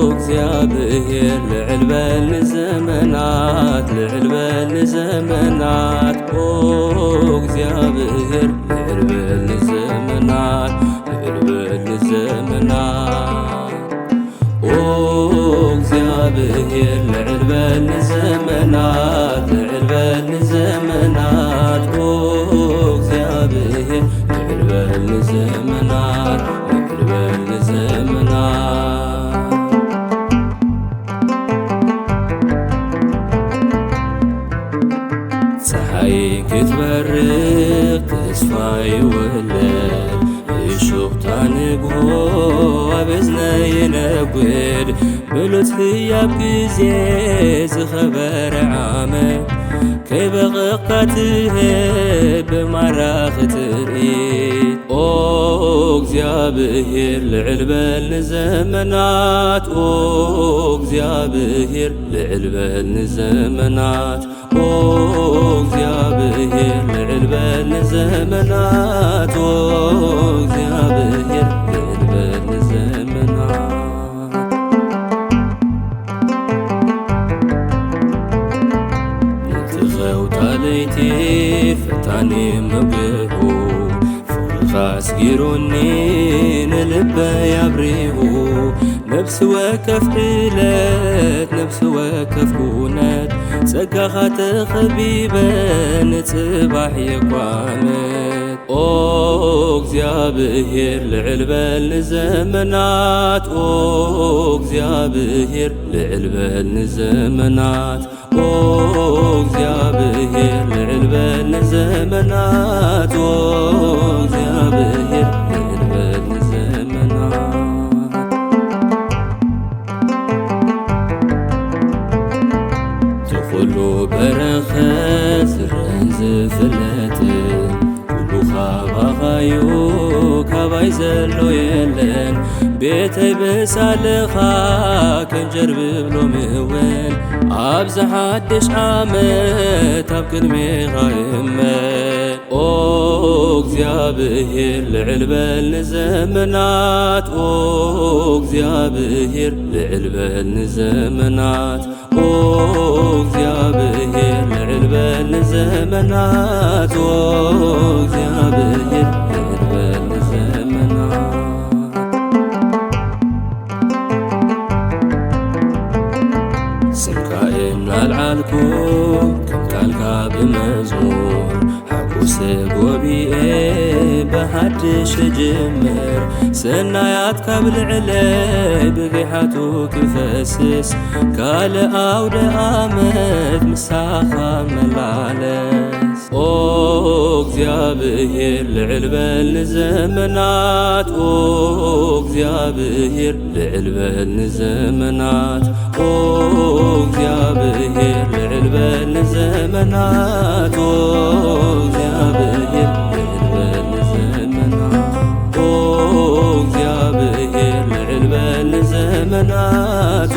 እግዚአብሔር ልዕል በል ዘመናት ልዕል በል ዘመናት እግዚአብሔር ልዕል በል ዘመናት ልዕል በል ዘመናት እግዚአብሔር ልዕል በል ዘመናት ልዕል በል ዘመናት እግዚአብሔር ልዕል በል ዘመናት ልዕል በል ዘመናት ፀሐይ ክትበርቅ ተስፋ ይወለድ እሾህ ታንግሆ አበዝነ ይነጉድ ብሉት ህያብ ጊዜ ዝኸበረ ዓመት ከይበቕቕካ ትህብ ብማራኺ ትርኢት እግዚአብሔር ልዕል በል ዘመናት እግዚአብሔር ልዕል በል ዘመናት እግዚአብሔር ልዕል በል ዘመናት እግዚአብሔር ልዕል በል ዘመናት ንትኸውታ ለይቲ ፈታኒ መብልሁ ፍቕርኻ ኣስጊሩኒ ንልበይ ኣብሪሁ ነፍሲ ወከፍ ዕለት ነፍሲ ወከፍ ኩነት ጸጋኻ ተኸቢበ ንጽባሕ የቋመት እግዚአብሔር ልዕል በል ዘመናት እግዚአብሔር ልዕል በል ዘመናት እግዚአብሔር ልዕል በል ዘመናት እግዚአብሔር ልዕል በል ዘመናት ኩሉ በረኸት ዝረን ዝፍለትን ኩሉ ኻባኻዩ ካባይ ዘሎ የለን ቤተይ በሳልኻ ከንጀር ብብሎ ምእወን ኣብ ዝሓድሽ ዓመት ኣብ ቅድሜኻ እመን እግዚአብሔር ልዕል በል ዘመናት እግዚአብሔር ልዕል በል ዘመናት እግዚአብሔር ልዕል በል ዘመናት እግዚአብሔር ልዕል በል ዘመናት ስምካ እናልዓልኩ ከም ቃልካ ብመዝሙር ሓጎሰ ጐቢኤ ብሓድሽ ጅምር ሰናያት ካብ ልዕለይ ብጌሓቱ ክፈስስ ካልእ ኣውደ ዓመት ምሳኻ መላለስ እግዚአብሔር ልዕል በል ዘመናት እግዚአብሔር ልዕል በል ዘመናት እግዚአብሔር ልዕል በል ዘመናት እግዚአብሔር ልዕል በል ዘመናት እግዚአብሔር ልዕል በል ዘመናት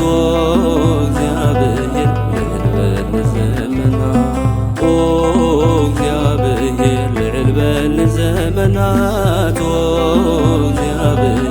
እግዚአብሔር ልዕል በል ዘመናት እግዚአብሔር ልዕል በል ዘመናት እግዚአብሔር